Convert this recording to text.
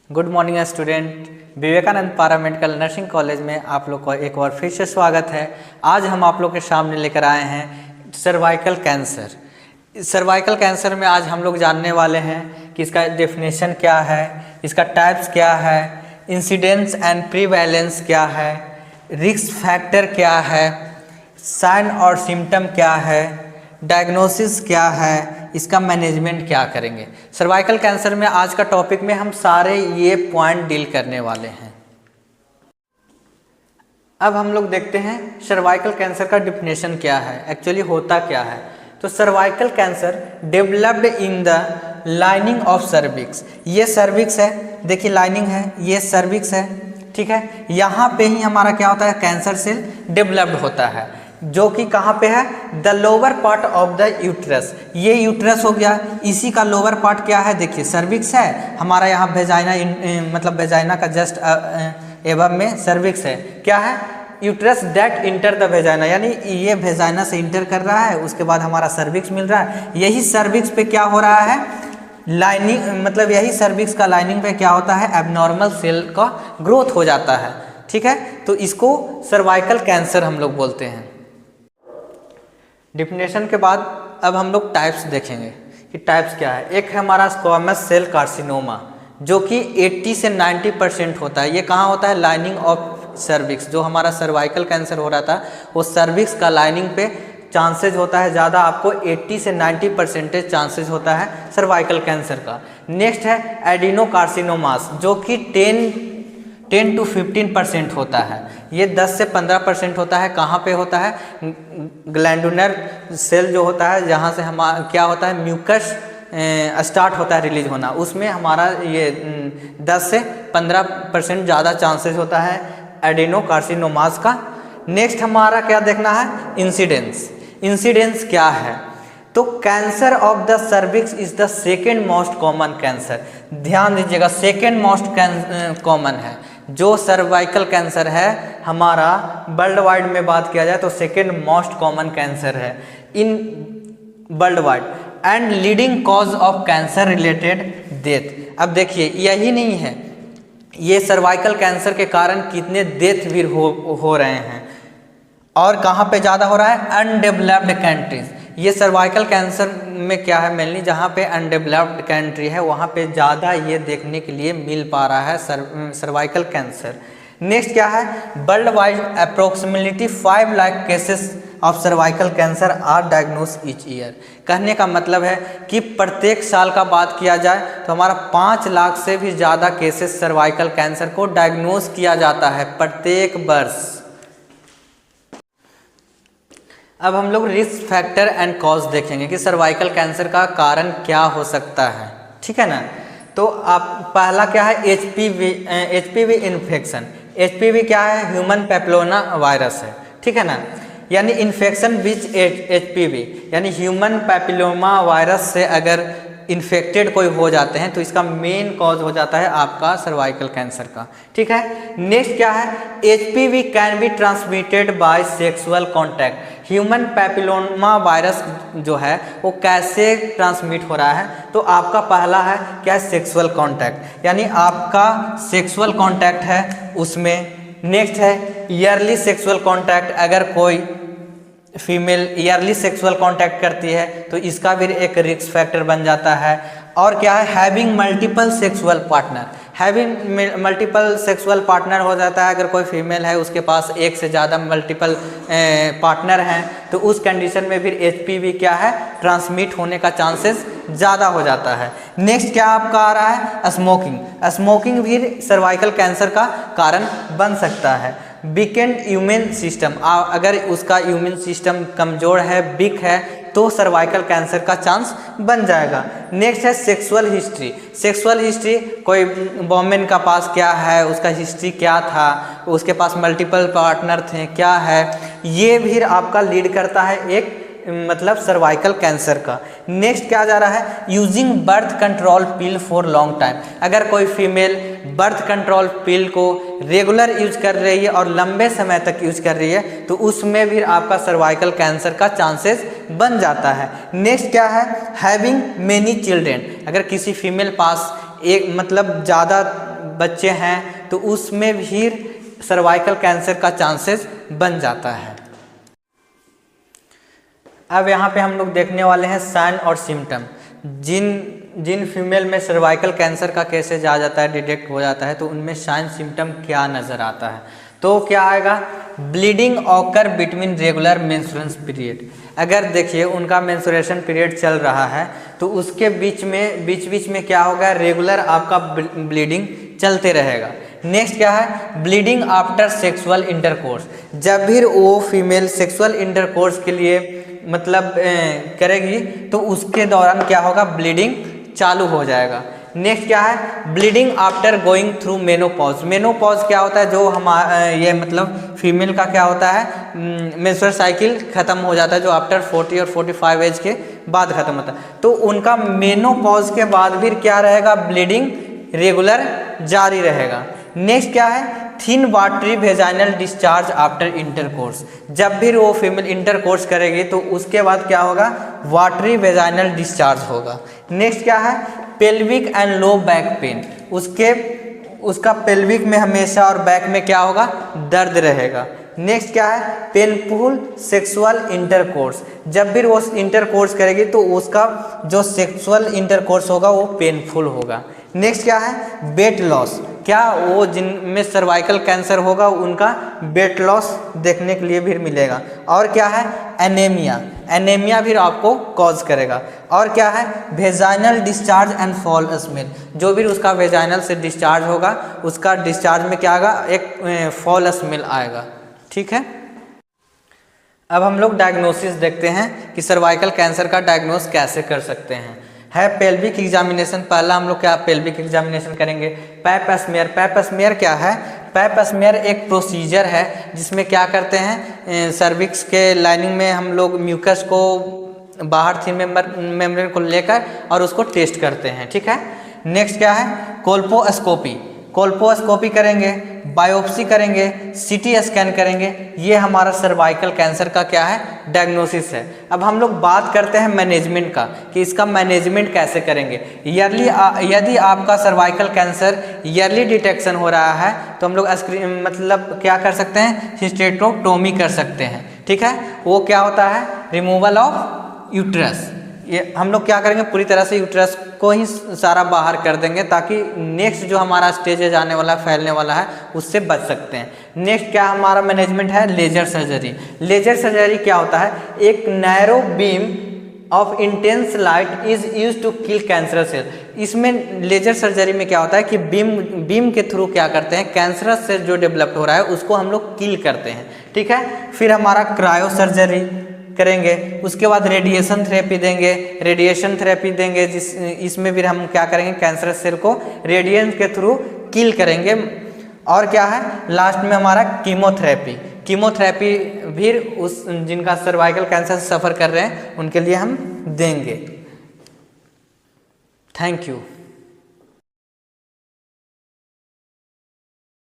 Good morning student. Vivekananda paramedical nursing college में आप लोग का एक बार फिर से स्वागत है। आज हम आप लोग के सामने लेकर आए हैं सर्वाइकल कैंसर। सर्वाइकल कैंसर में आज हम लोग जानने वाले हैं कि इसका डेफिनेशन क्या है, इसका टाइप्स क्या है, इंसिडेंस एंड प्रीवैलेंस क्या है, रिस्क फैक्टर क्या है, साइन और सिम्टम क्या है, डायग्नोसिस क्या है, इसका मैनेजमेंट क्या करेंगे। सर्वाइकल कैंसर में आज का टॉपिक में हम सारे ये पॉइंट डील करने वाले हैं। अब हम लोग देखते हैं सर्वाइकल कैंसर का डिफिनेशन क्या है, एक्चुअली होता क्या है। तो cervical cancer developed in the lining of cervix. ये सर्विक्स है, देखिए लाइनिंग है, ये सर्विक्स है, ठीक है। यहाँ पे ही हमारा क्या होता है, कैंसर सेल डेवलप्ड होता है, जो कि कहाँ पे है, the lower part of the uterus. ये यूट्रस हो गया, इसी का लोअर पार्ट क्या है, देखिए सर्विक्स है हमारा, यहाँ वेजाइना मतलब वेजाइना का जस्ट एबव में सर्विक्स है। क्या है, uterus that enter the vagina, यानी ये वेजाइना से इंटर कर रहा है, उसके बाद हमारा सर्विक्स मिल रहा है। यही सर्विक्स पे क्या हो रहा है, लाइनिंग, मतलब यही सर्विक्स का लाइनिंग पे क्या होता है, एबनॉर्मल सेल का ग्रोथ हो जाता है, ठीक है। तो इसको सर्वाइकल कैंसर हम लोग बोलते हैं। डिफिनेशन के बाद अब हम लोग टाइप्स देखेंगे कि टाइप्स क्या है। एक है हमारा स्क्वामस सेल कार्सिनोमा, जो कि 80 से 90% होता है। ये कहाँ होता है, लाइनिंग ऑफ सर्विक्स। जो हमारा सर्वाइकल कैंसर हो रहा था वो सर्विक्स का लाइनिंग पे चांसेज होता है ज़्यादा, आपको 80 से 90% चांसेज होता है सर्वाइकल कैंसर का। नेक्स्ट है एडिनोकार्सिनोमास, जो कि 10 to 15% होता है। ये 10 से 15% होता है। कहाँ पे होता है, ग्लैंडुलर सेल जो होता है, जहाँ से हम क्या होता है, म्यूकस स्टार्ट होता है रिलीज होना, उसमें हमारा ये 10 से 15% ज़्यादा चांसेस होता है एडिनोकार्सिनोमास का। नेक्स्ट हमारा क्या देखना है, इंसिडेंस। इंसिडेंस क्या है, तो cancer of the cervix is the second most common cancer. ध्यान दीजिएगा, सेकेंड मोस्ट कॉमन है जो सर्वाइकल कैंसर है हमारा। वर्ल्ड वाइड में बात किया जाए तो सेकेंड मोस्ट कॉमन कैंसर है in world wide, and leading cause of cancer related death. अब देखिए यही नहीं है, ये सर्वाइकल कैंसर के कारण कितने डेथ भी हो रहे हैं, और कहाँ पे ज़्यादा हो रहा है, अनडेवलप्ड कंट्रीज। ये सर्वाइकल कैंसर में क्या है, मेनली जहाँ पे अनडेवलप्ड कंट्री है वहाँ पे ज़्यादा ये देखने के लिए मिल पा रहा है सर्वाइकल कैंसर। नेक्स्ट क्या है, world wide approximately 5 lakh cases of cervical cancer are diagnose each year. कहने का मतलब है कि प्रत्येक साल का बात किया जाए तो हमारा 5 लाख से भी ज़्यादा केसेस सर्वाइकल कैंसर को डायग्नोज किया जाता है प्रत्येक वर्ष। अब हम लोग रिस्क फैक्टर एंड कॉज देखेंगे कि सर्वाइकल कैंसर का कारण क्या हो सकता है, ठीक है ना। तो आप पहला क्या है, एचपीवी इन्फेक्शन। एचपीवी क्या है, ह्यूमन पैपिलोमा वायरस है, ठीक है ना। यानी इन्फेक्शन विच एचपीवी, यानी ह्यूमन पैपिलोमा वायरस से अगर इन्फेक्टेड कोई हो जाते हैं तो इसका मेन कॉज हो जाता है आपका सर्वाइकल कैंसर का, ठीक है। नेक्स्ट क्या है, HPV can be transmitted by sexual contact. Human papilloma virus जो है वो कैसे ट्रांसमिट हो रहा है, तो आपका पहला है क्या है, सेक्सुअल कॉन्टैक्ट, यानी आपका सेक्सुअल कॉन्टैक्ट है उसमें। नेक्स्ट है ईयरली सेक्सुअल कॉन्टैक्ट, अगर कोई फीमेल ईयरली सेक्सुअल कॉन्टैक्ट करती है तो इसका भी एक रिस्क फैक्टर बन जाता है। और क्या है, having multiple sexual partner. Having multiple sexual partner हो जाता है, अगर कोई फीमेल है उसके पास एक से ज़्यादा मल्टीपल पार्टनर हैं तो उस कंडीशन में भी एचपीवी क्या है, ट्रांसमिट होने का चांसेस ज़्यादा हो जाता है। नेक्स्ट क्या आपका आ रहा है, स्मोकिंग। स्मोकिंग भी सर्वाइकल कैंसर का कारण बन सकता है। वीकेंड इम्यून सिस्टम, अगर उसका इम्यून सिस्टम कमज़ोर है, वीक है, तो सर्वाइकल कैंसर का चांस बन जाएगा। नेक्स्ट है सेक्सुअल हिस्ट्री। सेक्सुअल हिस्ट्री, कोई वोमेन का पास क्या है, उसका हिस्ट्री क्या था, उसके पास मल्टीपल पार्टनर थे क्या है, ये भी आपका लीड करता है एक मतलब सर्वाइकल कैंसर का। नेक्स्ट क्या जा रहा है, using birth control pill for long time. अगर कोई फीमेल बर्थ कंट्रोल पिल को रेगुलर यूज कर रही है और लंबे समय तक यूज कर रही है तो उसमें भी आपका सर्वाइकल कैंसर का चांसेस बन जाता है। नेक्स्ट क्या है, हैविंग मेनी चिल्ड्रेन। अगर किसी फीमेल पास एक मतलब ज़्यादा बच्चे हैं तो उसमें भी सर्वाइकल कैंसर का चांसेस बन जाता है। अब यहाँ पे हम लोग देखने वाले हैं साइन और सिम्टम। जिन फीमेल में सर्वाइकल कैंसर का केसेज आ जाता है, डिटेक्ट हो जाता है, तो उनमें साइन सिम्टम क्या नज़र आता है। तो क्या आएगा, bleeding occur between regular menstruation period. अगर देखिए उनका मेंस्ट्रुएशन पीरियड चल रहा है तो उसके बीच में क्या होगा, रेगुलर आपका ब्लीडिंग चलते रहेगा। नेक्स्ट क्या है, ब्लीडिंग आफ्टर सेक्सुअल इंटरकोर्स। जब भी वो फीमेल सेक्सुअल इंटरकोर्स के लिए मतलब करेगी तो उसके दौरान क्या होगा, ब्लीडिंग चालू हो जाएगा। नेक्स्ट क्या है, bleeding after going through menopause. Menopause क्या होता है, जो ये मतलब फीमेल का क्या होता है, मेंस्ट्रुअल साइकिल खत्म हो जाता है, जो आफ्टर 40 और 45 एज के बाद खत्म होता है। तो उनका मेनोपॉज के बाद भी क्या रहेगा, ब्लीडिंग रेगुलर जारी रहेगा। नेक्स्ट क्या है, thin watery vaginal discharge after intercourse. जब भी वो फीमेल इंटरकोर्स करेगी तो उसके बाद क्या होगा, वाटरी वेजाइनल डिस्चार्ज होगा। नेक्स्ट क्या है, pelvic and low back pain. उसका पेल्विक में हमेशा और बैक में क्या होगा, दर्द रहेगा। नेक्स्ट क्या है, पेनफुल सेक्सुअल इंटरकोर्स। जब भी वो इंटरकोर्स करेगी तो उसका जो सेक्सुअल इंटरकोर्स होगा वो पेनफुल होगा। नेक्स्ट क्या है, वेट लॉस। क्या वो जिनमें सर्वाइकल कैंसर होगा उनका वेट लॉस देखने के लिए भी मिलेगा। और क्या है, एनीमिया। एनीमिया भी आपको कॉज करेगा। और क्या है, vaginal discharge and fall smell. जो भी उसका वेजाइनल से डिस्चार्ज होगा उसका डिस्चार्ज में क्या आएगा, एक फॉल स्मेल आएगा। ठीक है, अब हम लोग डायग्नोसिस देखते हैं कि सर्वाइकल कैंसर का डायग्नोस कैसे कर सकते हैं। है पेल्विक एग्जामिनेशन। पहला हम लोग क्या पेल्विक एग्जामिनेशन करेंगे, पैप स्मेयर। पैप स्मेयर क्या है, पैप स्मेयर एक प्रोसीजर है जिसमें क्या करते हैं, सर्विक्स के लाइनिंग में हम लोग म्यूकस को बाहर थीन मेम्ब्रेन को लेकर और उसको टेस्ट करते हैं। ठीक है, नेक्स्ट क्या है, कोल्पोस्कोपी। कोल्पोस्कोपी करेंगे, बायोप्सी करेंगे, सीटी स्कैन करेंगे। ये हमारा सर्वाइकल कैंसर का क्या है, डायग्नोसिस है। अब हम लोग बात करते हैं मैनेजमेंट का कि इसका मैनेजमेंट कैसे करेंगे। यदि आपका सर्वाइकल कैंसर ईयरली डिटेक्शन हो रहा है तो हम लोग मतलब क्या कर सकते हैं, हिस्टेरेक्टोमी कर सकते हैं। ठीक है, वो क्या होता है, रिमूवल ऑफ यूट्रस। ये हम लोग क्या करेंगे, पूरी तरह से यूट्रस को ही सारा बाहर कर देंगे ताकि नेक्स्ट जो हमारा स्टेज है जाने वाला फैलने वाला है उससे बच सकते हैं। नेक्स्ट क्या हमारा मैनेजमेंट है, लेजर सर्जरी। लेजर सर्जरी क्या होता है, एक narrow beam of intense light is use to kill cancerous cell. इसमें लेजर सर्जरी में क्या होता है कि बीम के थ्रू क्या करते हैं, कैंसरस सेल जो डेवलप हो रहा है उसको हम लोग किल करते हैं। ठीक है, फिर हमारा क्रायो सर्जरी करेंगे, उसके बाद रेडिएशन थेरेपी देंगे। रेडिएशन थेरेपी देंगे इसमें भी हम क्या करेंगे, कैंसर सेल को रेडिएशन के थ्रू किल करेंगे। और क्या है, लास्ट में हमारा कीमोथेरेपी। कीमोथेरेपी भी उस जिनका सर्वाइकल कैंसर सफ़र कर रहे हैं उनके लिए हम देंगे। Thank you.